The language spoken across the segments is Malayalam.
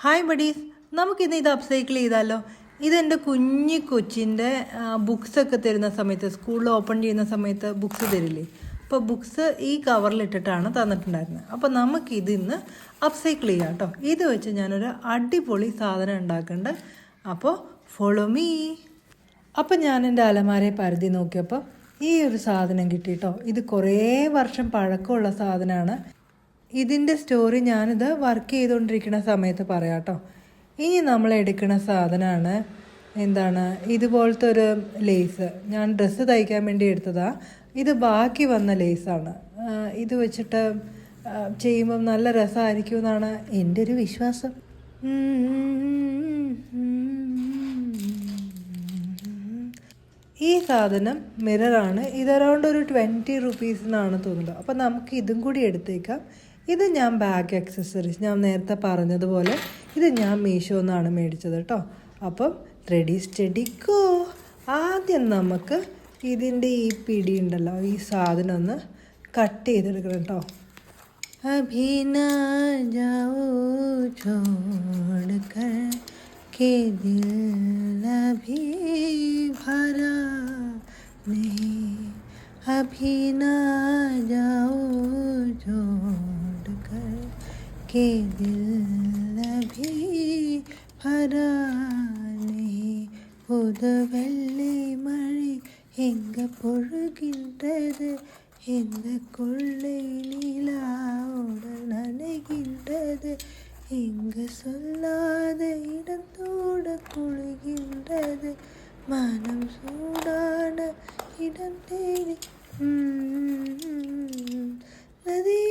ഹായ് ബഡീസ്, നമുക്കിന്ന് ഇത് അപ്സൈക്കിൾ ചെയ്താലോ. ഇതെൻ്റെ കുഞ്ഞി കൊച്ചിൻ്റെ ബുക്സൊക്കെ തരുന്ന സമയത്ത്, സ്കൂളിൽ ഓപ്പൺ ചെയ്യുന്ന സമയത്ത് ബുക്സ് തരില്ലേ, അപ്പോൾ ബുക്സ് ഈ കവറിലിട്ടിട്ടാണ് തന്നിട്ടുണ്ടായിരുന്നത്. അപ്പോൾ നമുക്കിത് ഇന്ന് അപ്സൈക്കിൾ ചെയ്യാം കേട്ടോ. ഇത് വെച്ച് ഞാനൊരു അടിപൊളി സാധനം ഉണ്ടാക്കുന്നുണ്ട്. അപ്പോൾ ഫോളോ മീ. അപ്പം ഞാൻ എൻ്റെ അലമാരയെ പരതി നോക്കിയപ്പോൾ ഈ ഒരു സാധനം കിട്ടിയിട്ടോ. ഇത് കുറേ വർഷം പഴക്കമുള്ള സാധനമാണ്. ഇതിൻ്റെ സ്റ്റോറി ഞാനിത് വർക്ക് ചെയ്തുകൊണ്ടിരിക്കുന്ന സമയത്ത് പറയാം കേട്ടോ. ഇനി നമ്മൾ എടുക്കുന്ന സാധനമാണ് എന്താണ്, ഇതുപോലത്തെ ഒരു ലേസ്. ഞാൻ ഡ്രസ്സ് തയ്ക്കാൻ വേണ്ടി എടുത്തതാണ്. ഇത് ബാക്കി വന്ന ലേസാണ്. ഇത് വെച്ചിട്ട് ചെയ്യുമ്പം നല്ല രസമായിരിക്കും എന്നാണ് എൻ്റെ ഒരു വിശ്വാസം. ഈ സാധനം മിററാണ്. ഇത് അറൗണ്ട് ഒരു 20 റുപ്പീസിനാണ് തോന്നുന്നത്. അപ്പോൾ നമുക്ക് ഇതും കൂടി എടുത്തേക്കാം. ഇത് ഞാൻ ബാഗ് ആക്സസറീസ്, ഞാൻ നേരത്തെ പറഞ്ഞതുപോലെ ഇത് ഞാൻ മീഷോന്നാണ് മേടിച്ചത് കേട്ടോ. അപ്പം റെഡി സ്റ്റഡി ഗോ. ആദ്യം നമുക്ക് ഇതിൻ്റെ ഈ പിടി ഉണ്ടല്ലോ, ഈ സാധനം ഒന്ന് കട്ട് ചെയ്തെടുക്കണം കേട്ടോ. അഭി നാ ജാഊ ചോड़ कर के दिल अभी भरा नहीं, अभी ना जाओ छोड़ कर के दिल अभी भरा नहीं. പുതുവെള്ളി മഴ എങ്ക പൊഴുകിன்றது, இந்த கொள்ளை நிலாவோடு நனைகின்றது, இங்கு சொல்லாத இடத்தோட குளிகின்றது, மனம் சூடான இடம் தேடி நதி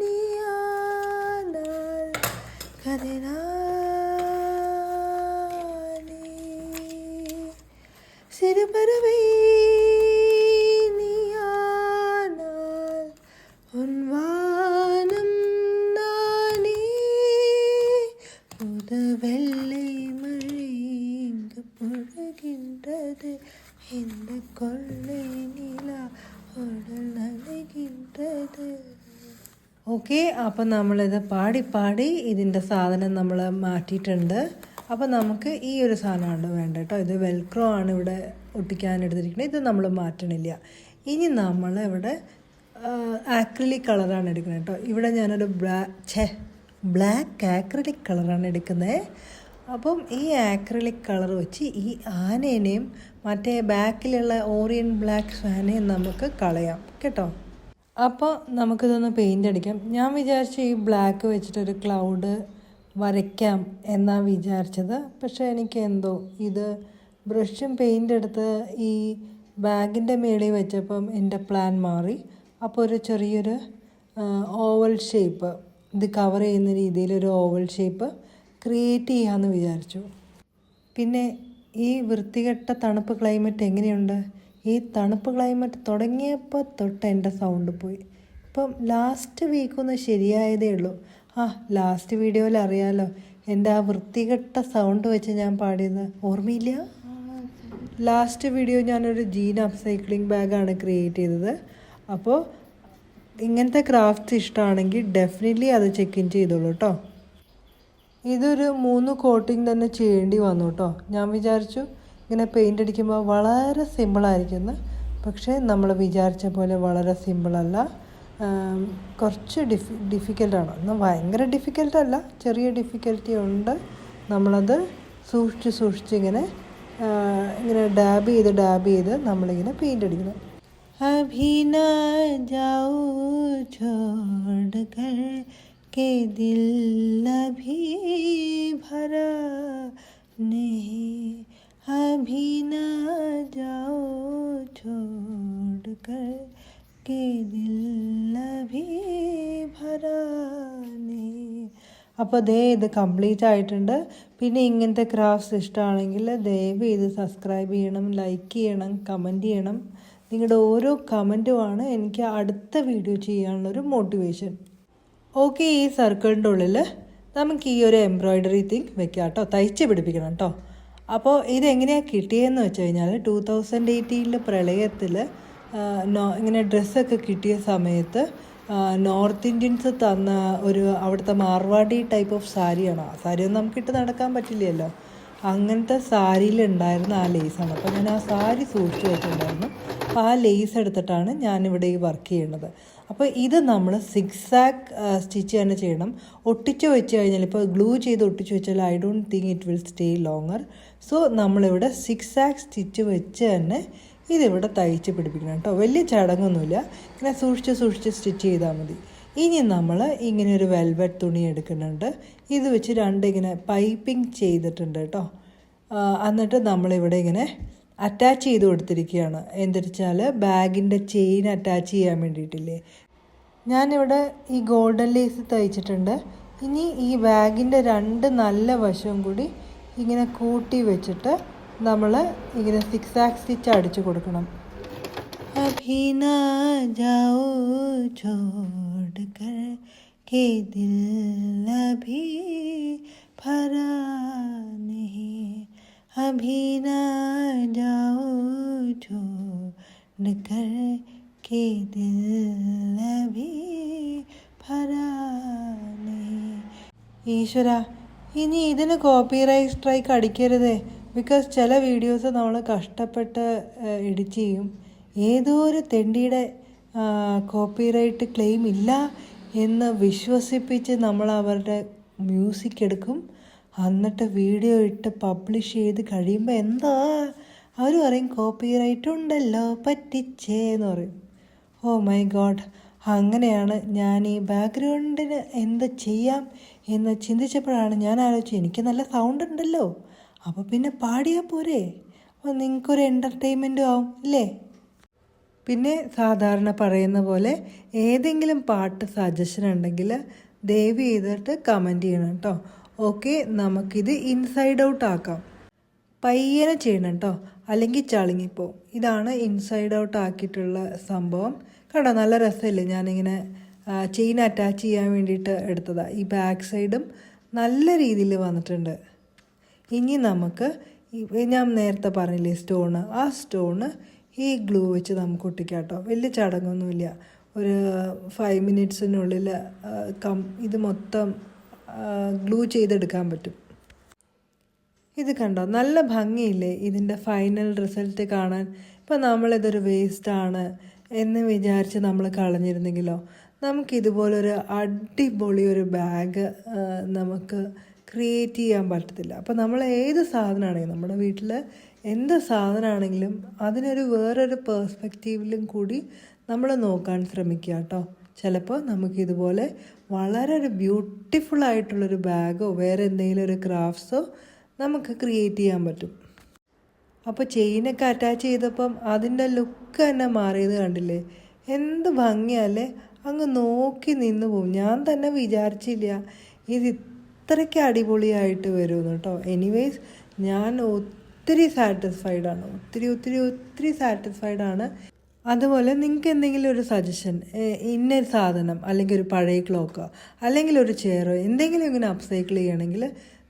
நீயானால் கதிரானே சிறு பறவை நீயானால் உன் வானம் நானே. புதுவெள்ளை மழை இங்கு பொழுகின்றது, இந்த கொள்ளை நிலா ഉടൽ നനകിன்றது. ഓക്കെ, അപ്പം നമ്മളിത് പാടി പാടി ഇതിൻ്റെ സാധനം നമ്മൾ മാറ്റിയിട്ടുണ്ട്. അപ്പം നമുക്ക് ഈ ഒരു സാധനമാണ് വേണ്ട കേട്ടോ. ഇത് വെൽക്രോ ആണ് ഇവിടെ ഒട്ടിക്കാൻ എടുത്തിരിക്കുന്നത്. ഇത് നമ്മൾ മാറ്റണില്ല. ഇനി നമ്മൾ ഇവിടെ ആക്രിലിക് കളറാണ് എടുക്കുന്നത് കേട്ടോ. ഇവിടെ ഞാനൊരു ബ്ലാക്ക് ആക്രിലിക് കളറാണ് എടുക്കുന്നത്. അപ്പം ഈ ആക്രിലിക് കളർ വെച്ച് ഈ ആനേനെയും മറ്റേ ബാക്കിലുള്ള ഓറിയൻ ബ്ലാക്ക് സ്വാനെയും നമുക്ക് കളയാം കേട്ടോ. അപ്പോൾ നമുക്കിതൊന്ന് പെയിൻ്റ് അടിക്കാം. ഞാൻ വിചാരിച്ചു ഈ ബ്ലാക്ക് വെച്ചിട്ടൊരു ക്ലൗഡ് വരയ്ക്കാം എന്നാണ് വിചാരിച്ചത്. പക്ഷേ എനിക്ക് എന്തോ ഇത് ബ്രഷും പെയിൻ്റ് എടുത്ത് ഈ ബാഗിൻ്റെ മേളിൽ വെച്ചപ്പം എൻ്റെ പ്ലാൻ മാറി. അപ്പോൾ ഒരു ചെറിയൊരു ഓവൽ ഷേപ്പ്, ഇത് കവർ ചെയ്യുന്ന രീതിയിലൊരു ഓവൽ ഷേപ്പ് ക്രിയേറ്റ് ചെയ്യാമെന്ന് വിചാരിച്ചു. പിന്നെ ഈ വൃത്തികെട്ട തണുപ്പ് ക്ലൈമറ്റ് എങ്ങനെയുണ്ട്? ഈ തണുപ്പ് ക്ലൈമറ്റ് തുടങ്ങിയപ്പോൾ തൊട്ട് എൻ്റെ സൗണ്ട് പോയി. ഇപ്പം ലാസ്റ്റ് വീക്കൊന്ന് ശരിയായതേ ഉള്ളൂ. ലാസ്റ്റ് വീഡിയോയിൽ അറിയാമല്ലോ എൻ്റെ ആ വൃത്തികെട്ട സൗണ്ട് വെച്ച് ഞാൻ പാടിയത് ഓർമ്മയില്ല. ലാസ്റ്റ് വീഡിയോ ഞാനൊരു ജീൻ അപ്സൈക്ലിംഗ് ബാഗാണ് ക്രിയേറ്റ് ചെയ്തത്. അപ്പോൾ ഇങ്ങനത്തെ ക്രാഫ്റ്റ്സ് ഇഷ്ടമാണെങ്കിൽ ഡെഫിനറ്റ്ലി അത് ചെക്ക് ഇൻ ചെയ്തോളൂ കേട്ടോ. ഇതൊരു 3 കോട്ടിങ് തന്നെ ചെയ്യേണ്ടി വന്നു കേട്ടോ. ഞാൻ വിചാരിച്ചു ഇങ്ങനെ പെയിൻ്റ് അടിക്കുമ്പോൾ വളരെ സിമ്പിളായിരിക്കുമെന്ന്. പക്ഷേ നമ്മൾ വിചാരിച്ച പോലെ വളരെ സിമ്പിളല്ല, കുറച്ച് ഡിഫിക്കൽട്ടാണ്. എന്നാൽ ഭയങ്കര ഡിഫിക്കൽട്ടല്ല, ചെറിയ ഡിഫിക്കൽറ്റി ഉണ്ട്. നമ്മളത് സൂക്ഷിച്ച് ഇങ്ങനെ ഡാബ് ചെയ്ത് നമ്മളിങ്ങനെ പെയിൻ്റ് അടിക്കണം. അഭി നാ ജാഊ ചോड़ कर के दिल अभी भरा नहीं, अभी ना जाओ छोड़ कर के दिल अभी भरा नहीं. അപ്പോൾ ഇത് കംപ്ലീറ്റ് ആയിട്ടുണ്ട്. പിന്നെ ഇങ്ങനത്തെ ക്രാഫ്റ്റ്സ് ഇഷ്ടമാണെങ്കിൽ ദയവ് ഇത് സബ്സ്ക്രൈബ് ചെയ്യണം, ലൈക്ക് ചെയ്യണം, കമൻറ്റ് ചെയ്യണം. നിങ്ങളുടെ ഓരോ കമൻറ്റുമാണ് എനിക്ക് അടുത്ത വീഡിയോ ചെയ്യാനുള്ളൊരു മോട്ടിവേഷൻ. ഓക്കെ, ഈ സർക്കിളിൻ്റെ ഉള്ളിൽ നമുക്ക് ഈ ഒരു എംബ്രോയ്ഡറി തിങ് വെക്കാം കേട്ടോ. തയ്ച്ച് പിടിപ്പിക്കണം കേട്ടോ. അപ്പോൾ ഇതെങ്ങനെയാണ് കിട്ടിയതെന്ന് വെച്ച് കഴിഞ്ഞാൽ 2018 പ്രളയത്തിൽ ഇങ്ങനെ ഡ്രസ്സൊക്കെ കിട്ടിയ സമയത്ത് നോർത്ത് ഇന്ത്യൻസ് തന്ന ഒരു അവിടുത്തെ മാർവാടി ടൈപ്പ് ഓഫ് സാരിയാണ്. ആ സാരിയൊന്നും നമുക്കിട്ട് നടക്കാൻ പറ്റില്ലല്ലോ. അങ്ങനത്തെ സാരിയിലുണ്ടായിരുന്ന ആ ലേസാണ്. അപ്പോൾ ഞാൻ ആ സാരി സൂക്ഷിച്ച് വെച്ചിട്ടുണ്ടായിരുന്നു. അപ്പോൾ ആ ലേസ് എടുത്തിട്ടാണ് ഞാനിവിടെ ഈ വർക്ക് ചെയ്യുന്നത്. അപ്പോൾ ഇത് നമ്മൾ സിക്സാക്ക് സ്റ്റിച്ച് തന്നെ ചെയ്യണം. ഒട്ടിച്ച് വെച്ച് കഴിഞ്ഞാൽ ഇപ്പോൾ ഗ്ലൂ ചെയ്ത് ഒട്ടിച്ച് വെച്ചാൽ I don't think it will stay longer. So നമ്മളിവിടെ സിക്സാക്ക് സ്റ്റിച്ച് വെച്ച് തന്നെ ഇതിവിടെ തയ്ച്ച് പിടിപ്പിക്കണം കേട്ടോ. വലിയ ചടങ്ങൊന്നുമില്ല, ഇങ്ങനെ സൂക്ഷിച്ച് സ്റ്റിച്ച് ചെയ്താൽ മതി. ഇനി നമ്മൾ ഇങ്ങനെ ഒരു വെൽവെറ്റ് തുണി എടുക്കുന്നുണ്ട്. ഇത് വെച്ച് ഇങ്ങനെ പൈപ്പിംഗ് ചെയ്തിട്ടുണ്ട് കേട്ടോ. എന്നിട്ട് നമ്മളിവിടെ ഇങ്ങനെ അറ്റാച്ച് ചെയ്ത് കൊടുത്തിരിക്കുകയാണ്. എന്തെച്ചാൽ ബാഗിൻ്റെ ചെയിൻ അറ്റാച്ച് ചെയ്യാൻ വേണ്ടിയിട്ടില്ലേ. ഞാനിവിടെ ഈ ഗോൾഡൻ ലേസ് തയ്ച്ചിട്ടുണ്ട്. ഇനി ഈ ബാഗിൻ്റെ 2 നല്ല വശവും കൂടി ഇങ്ങനെ കൂട്ടി വെച്ചിട്ട് നമ്മൾ ഇങ്ങനെ സിക്സാക്ക് സ്റ്റിച്ച് അടിച്ചു കൊടുക്കണം. അഭി നാ ജാओ छोड़ कर के दिल अभी भरा नहीं, अभी ना जाओ छोड़ कर के दिल अभी भरा नहीं. ഈശ്വര, ഇനി ഇതിന് കോപ്പിറൈറ്റ് സ്ട്രൈക്ക് അടിക്കരുതേ. ബിക്കോസ് ചില വീഡിയോസ് നമ്മൾ കഷ്ടപ്പെട്ട് എഡിറ്റ് ചെയ്യും. ഏതോ ഒരു തെണ്ടിയുടെ കോപ്പിറൈറ്റ് ക്ലെയിം ഇല്ല എന്ന് വിശ്വസിപ്പിച്ച് നമ്മൾ അവരുടെ മ്യൂസിക് എടുക്കും. എന്നിട്ട് വീഡിയോ ഇട്ട് പബ്ലിഷ് ചെയ്ത് കഴിയുമ്പോൾ എന്താ അവർ പറയും, കോപ്പിറൈറ്റ് ഉണ്ടല്ലോ പറ്റിച്ചേ എന്ന് പറയും. Oh my God. അങ്ങനെയാണ് ഞാൻ ഈ ബാക്ക്ഗ്രൗണ്ടിന് എന്ത് ചെയ്യാം എന്ന് ചിന്തിച്ചപ്പോഴാണ് ഞാൻ ആലോചിച്ചത്, എനിക്ക് നല്ല സൗണ്ട് ഉണ്ടല്ലോ, അപ്പോൾ പിന്നെ പാടിയാൽ പോരെ, അപ്പോൾ നിങ്ങൾക്കൊരു എൻ്റർടൈൻമെൻറ്റും ആവും ഇല്ലേ. പിന്നെ സാധാരണ പറയുന്ന പോലെ ഏതെങ്കിലും പാട്ട് സജഷൻ ഉണ്ടെങ്കിൽ ദയവ് ചെയ്തിട്ട് കമൻറ്റ് ചെയ്യണം കേട്ടോ. ഓക്കെ, നമുക്കിത് ഇൻസൈഡ് ഔട്ട് ആക്കാം. പയ്യനെ ചെയ്യണം കേട്ടോ, അല്ലെങ്കിൽ ചളുങ്ങിപ്പോവും. ഇതാണ് ഇൻസൈഡ് ഔട്ട് ആക്കിയിട്ടുള്ള സംഭവം. കേട്ടോ, നല്ല രസമില്ലേ. ഞാനിങ്ങനെ ചെയിൻ അറ്റാച്ച് ചെയ്യാൻ വേണ്ടിയിട്ട് എടുത്തതാണ്. ഈ ബാക്ക് സൈഡും നല്ല രീതിയിൽ വന്നിട്ടുണ്ട്. ഇനി നമുക്ക് ഞാൻ നേരത്തെ പറഞ്ഞില്ലേ സ്റ്റോണ്, ആ സ്റ്റോണ് ഈ ഗ്ലൂ വെച്ച് നമുക്ക് ഒട്ടിക്കാം കേട്ടോ. വലിയ ചടങ്ങൊന്നുമില്ല. ഒരു 5 മിനിറ്റ്സിനുള്ളിൽ ഇത് മൊത്തം ഗ്ലൂ ചെയ്തെടുക്കാൻ പറ്റും. ഇത് കണ്ടോ, നല്ല ഭംഗിയില്ലേ ഇതിൻ്റെ ഫൈനൽ റിസൾട്ട് കാണാൻ. ഇപ്പോൾ നമ്മളിതൊരു വേസ്റ്റാണ് എന്ന് വിചാരിച്ച് നമ്മൾ കളഞ്ഞിരുന്നെങ്കിലോ, നമുക്കിതുപോലൊരു അടിപൊളി ഒരു ബാഗ് നമുക്ക് ക്രിയേറ്റ് ചെയ്യാൻ പറ്റത്തില്ല. അപ്പോൾ നമ്മൾ ഏത് സാധനമാണെങ്കിലും, നമ്മുടെ വീട്ടിൽ എന്ത് സാധനമാണെങ്കിലും അതിനൊരു വേറൊരു പേഴ്സ്പെക്റ്റീവിലും കൂടി നമ്മൾ നോക്കാൻ ശ്രമിക്കുക കേട്ടോ. ചിലപ്പോൾ നമുക്കിതുപോലെ വളരെ ഒരു ബ്യൂട്ടിഫുൾ ആയിട്ടുള്ളൊരു ബാഗോ വേറെ എന്തെങ്കിലും ഒരു ക്രാഫ്റ്റ്സോ നമുക്ക് ക്രിയേറ്റ് ചെയ്യാൻ പറ്റും. അപ്പോൾ ചെയിനൊക്കെ അറ്റാച്ച് ചെയ്തപ്പം അതിൻ്റെ ലുക്ക് തന്നെ മാറിയത് കണ്ടില്ലേ, എന്ത് ഭംഗിയല്ലേ. അങ്ങ് നോക്കി നിന്ന് പോവും. ഞാൻ തന്നെ വിചാരിച്ചില്ല ഇത് ഇത്രയ്ക്ക് അടിപൊളിയായിട്ട് വരുമെന്ന് കേട്ടോ. എനിവേയ്സ്, ഞാൻ ഒത്തിരി സാറ്റിസ്ഫൈഡാണ്, ഒത്തിരി സാറ്റിസ്ഫൈഡാണ്. അതുപോലെ നിങ്ങൾക്ക് എന്തെങ്കിലും ഒരു സജഷൻ, ഇന്നൊരു സാധനം അല്ലെങ്കിൽ ഒരു പഴയ ക്ലോക്കോ അല്ലെങ്കിൽ ഒരു ചെയറോ എന്തെങ്കിലും ഇങ്ങനെ അപ്സൈക്കിൾ ചെയ്യണമെങ്കിൽ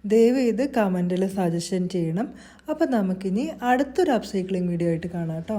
ദയവ് ചെയ്ത് കമൻറ്റിൽ സജഷൻ ചെയ്യണം. അപ്പോൾ നമുക്കിനി അടുത്തൊരു അപ്സൈക്ലിംഗ് വീഡിയോ ആയിട്ട് കാണാം കേട്ടോ.